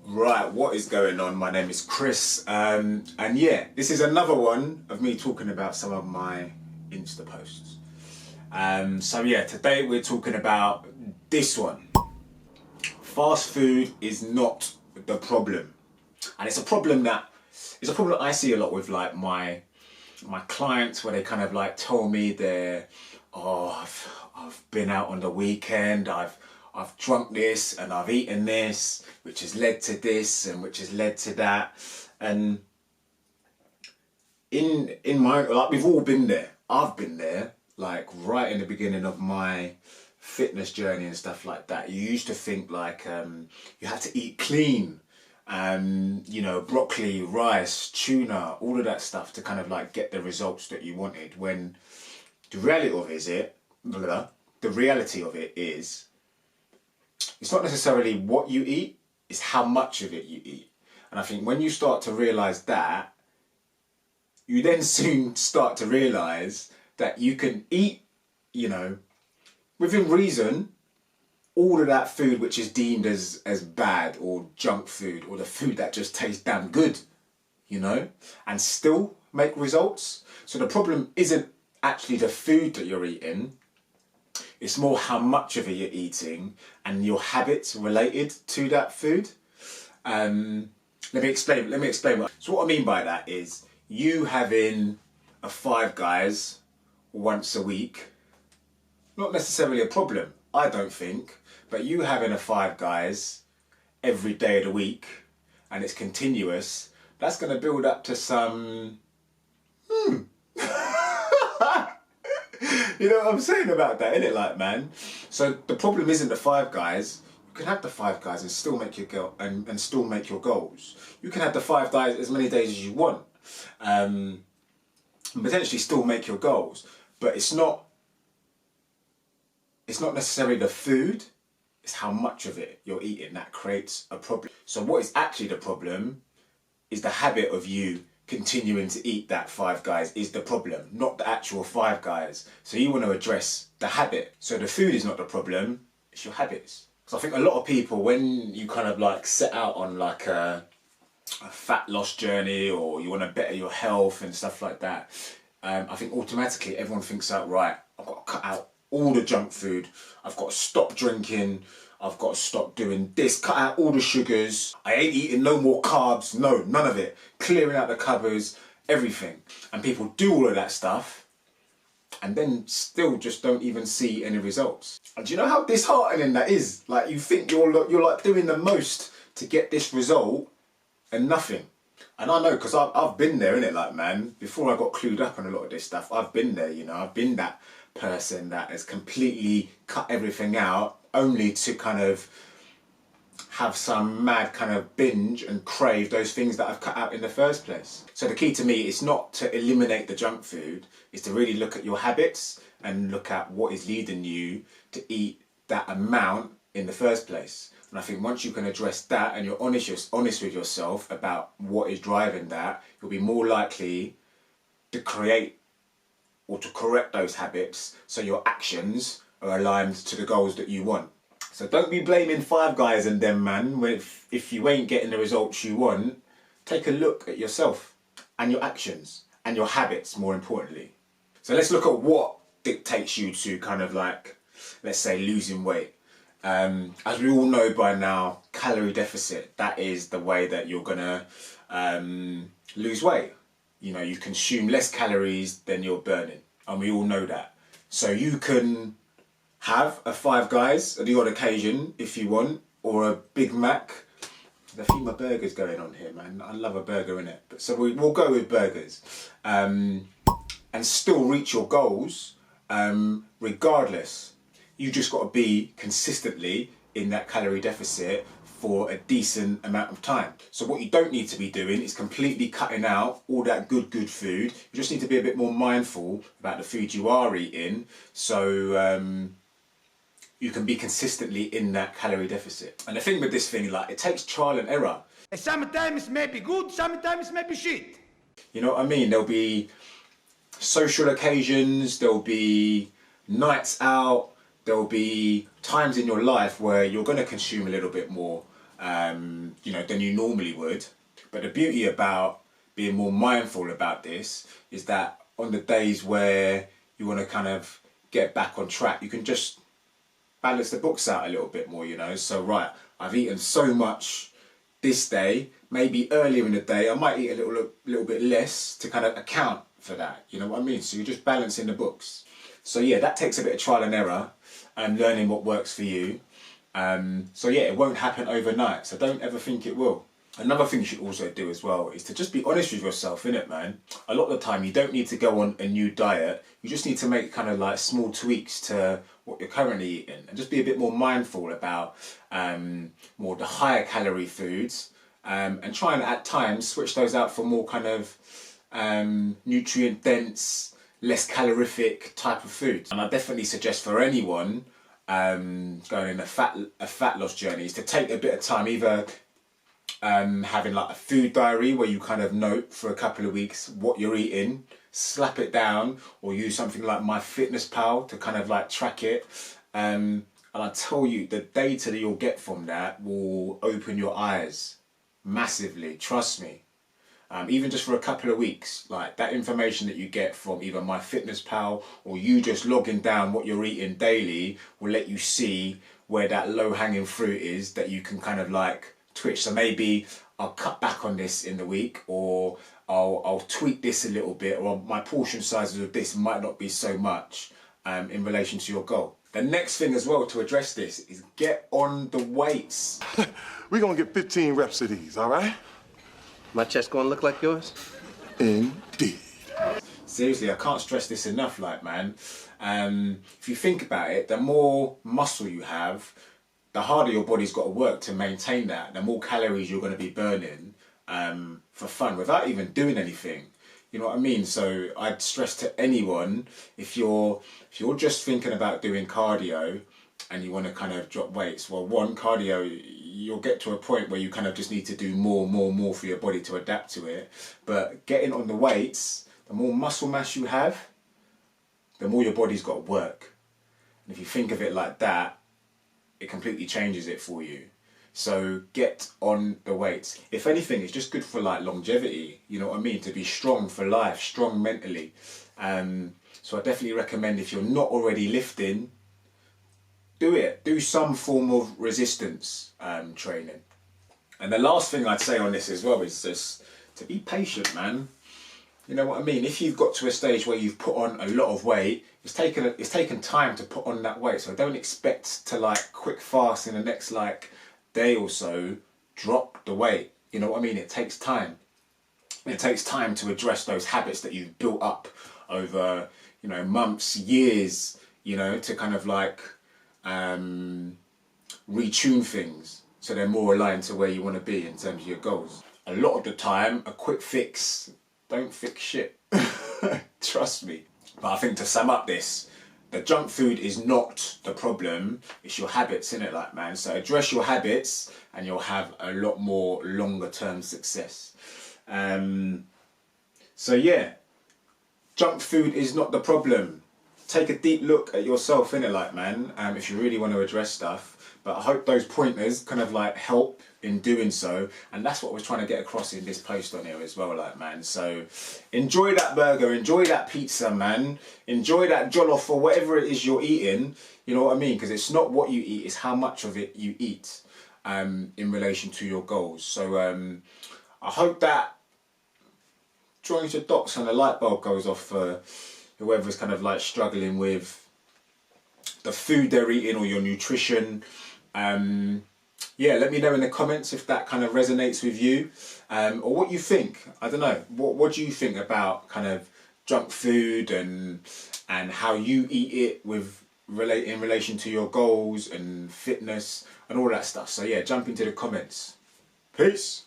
Right, what is going on? My name is Chris, and yeah, this is another one of me talking about some of my Insta posts. So yeah, today we're talking about this one. Fast food is not the problem, and it's a problem that I see a lot with like my clients, where they kind of like tell me I've been out on the weekend, I've drunk this and I've eaten this, which has led to this and which has led to that. And in my, like, we've all been there. I've been there, like right in the beginning of my fitness journey and stuff like that. You used to think like you had to eat clean, broccoli, rice, tuna, all of that stuff to kind of like get the results that you wanted. When the reality of it is, it's not necessarily what you eat, it's how much of it you eat. And I think when you start to realise that, you then soon start to realise that you can eat, within reason, all of that food which is deemed as bad or junk food or the food that just tastes damn good, and still make results. So the problem isn't actually the food that you're eating, it's more how much of it you're eating and your habits related to that food. Let me explain. So what I mean by that is you having a Five Guys once a week, not necessarily a problem, I don't think, but you having a Five Guys every day of the week and it's continuous, that's going to build up to some You know what I'm saying about that, innit, like, man? So the problem isn't the Five Guys. You can have the Five Guys and still make and still make your goals. You can have the Five Guys as many days as you want, and potentially still make your goals. But it's not necessarily the food. It's how much of it you're eating that creates a problem. So what is actually the problem is the habit of you continuing to eat that Five Guys is the problem, not the actual Five Guys. So you want to address the habit. So the food is not the problem, it's your habits. So I think a lot of people, when you kind of like set out on like a fat loss journey, or you want to better your health and stuff like that, I think automatically everyone thinks out, right, I've got to cut out all the junk food, I've got to stop drinking, I've got to stop doing this, cut out all the sugars, I ain't eating no more carbs, no, none of it, clearing out the cupboards, everything. And people do all of that stuff and then still just don't even see any results. And do you know how disheartening that is? Like, you think you're like doing the most to get this result and nothing. And I know, because I've been there, innit, like, man, before I got clued up on a lot of this stuff, I've been there, I've been that person that has completely cut everything out only to kind of have some mad kind of binge and crave those things that I've cut out in the first place. So the key to me is not to eliminate the junk food, is to really look at your habits and look at what is leading you to eat that amount in the first place. And I think once you can address that and you're honest with yourself about what is driving that, you'll be more likely to create or to correct those habits so your actions are aligned to the goals that you want. So don't be blaming Five Guys and them, man. If you ain't getting the results you want, take a look at yourself and your actions and your habits, more importantly. So let's look at what dictates you to kind of like, let's say, losing weight. As we all know by now, calorie deficit, that is the way that you're gonna lose weight. You consume less calories than you're burning, and we all know that. So you can have a Five Guys at the odd occasion if you want, or a Big Mac. There's a few more burgers going on here, man. I love a burger, innit? But so we'll go with burgers, and still reach your goals, regardless. You just got to be consistently in that calorie deficit for a decent amount of time. So what you don't need to be doing is completely cutting out all that good food. You just need to be a bit more mindful about the food you are eating, so you can be consistently in that calorie deficit. And the thing with this thing, like, it takes trial and error. Sometimes may be good, sometimes may be shit. You know what I mean? There'll be social occasions, there'll be nights out, there'll be times in your life where you're going to consume a little bit more than you normally would. But the beauty about being more mindful about this is that on the days where you want to kind of get back on track, you can just balance the books out a little bit more, So, right, I've eaten so much this day, maybe earlier in the day, I might eat a little bit less to kind of account for that, you know what I mean? So you're just balancing the books. So yeah, that takes a bit of trial and error and learning what works for you. So yeah, it won't happen overnight, so don't ever think it will. Another thing you should also do as well is to just be honest with yourself, innit, man? A lot of the time, you don't need to go on a new diet. You just need to make kind of like small tweaks to what you're currently eating and just be a bit more mindful about more the higher calorie foods and try and at times switch those out for more kind of nutrient dense, less calorific type of foods. And I definitely suggest for anyone going in a fat loss journey is to take a bit of time, either having like a food diary where you kind of note for a couple of weeks what you're eating, slap it down, or use something like MyFitnessPal to kind of like track it. And I tell you, the data that you'll get from that will open your eyes massively, trust me. Even just for a couple of weeks, like that information that you get from either MyFitnessPal or you just logging down what you're eating daily will let you see where that low-hanging fruit is that you can kind of like twitch. So maybe I'll cut back on this in the week, or I'll tweak this a little bit, or my portion sizes of this might not be so much in relation to your goal. The next thing as well to address this is get on the weights. We're gonna get 15 reps of these, all right? My chest gonna look like yours? Indeed. Seriously, I can't stress this enough, like, man. If you think about it, the more muscle you have, the harder your body's got to work to maintain that. The more calories you're going to be burning for fun without even doing anything. You know what I mean? So I'd stress to anyone, if you're just thinking about doing cardio and you want to kind of drop weights, well, one, cardio, you'll get to a point where you kind of just need to do more for your body to adapt to it. But getting on the weights, the more muscle mass you have, the more your body's got to work. And if you think of it like that, it completely changes it for you. So get on the weights. If anything, it's just good for like longevity, you know what I mean? To be strong for life, strong mentally. So I definitely recommend, if you're not already lifting, do it. Do some form of resistance training. And the last thing I'd say on this as well is just to be patient, man. You know what I mean? If you've got to a stage where you've put on a lot of weight, it's taken time to put on that weight. So don't expect to like quick fast in the next like day or so drop the weight. You know what I mean? It takes time. It takes time to address those habits that you've built up over, months, years, to kind of like retune things so they're more aligned to where you want to be in terms of your goals. A lot of the time, a quick fix don't fix shit. Trust me. But I think to sum up this, the junk food is not the problem, it's your habits, innit, like, man? So address your habits and you'll have a lot more longer term success. So yeah, junk food is not the problem. Take a deep look at yourself, innit, like, man, if you really want to address stuff. But I hope those pointers kind of like help in doing so, and that's what we're trying to get across in this post on here as well, like, man. So enjoy that burger, enjoy that pizza, man, enjoy that jollof or whatever it is you're eating, you know what I mean? Because it's not what you eat, it's how much of it you eat in relation to your goals. So I hope that joins your dots and the light bulb goes off for whoever's kind of like struggling with the food they're eating or your nutrition. Yeah, let me know in the comments if that kind of resonates with you, or what you think. I don't know. What do you think about kind of junk food and how you eat it in relation to your goals and fitness and all that stuff? So yeah, jump into the comments. Peace.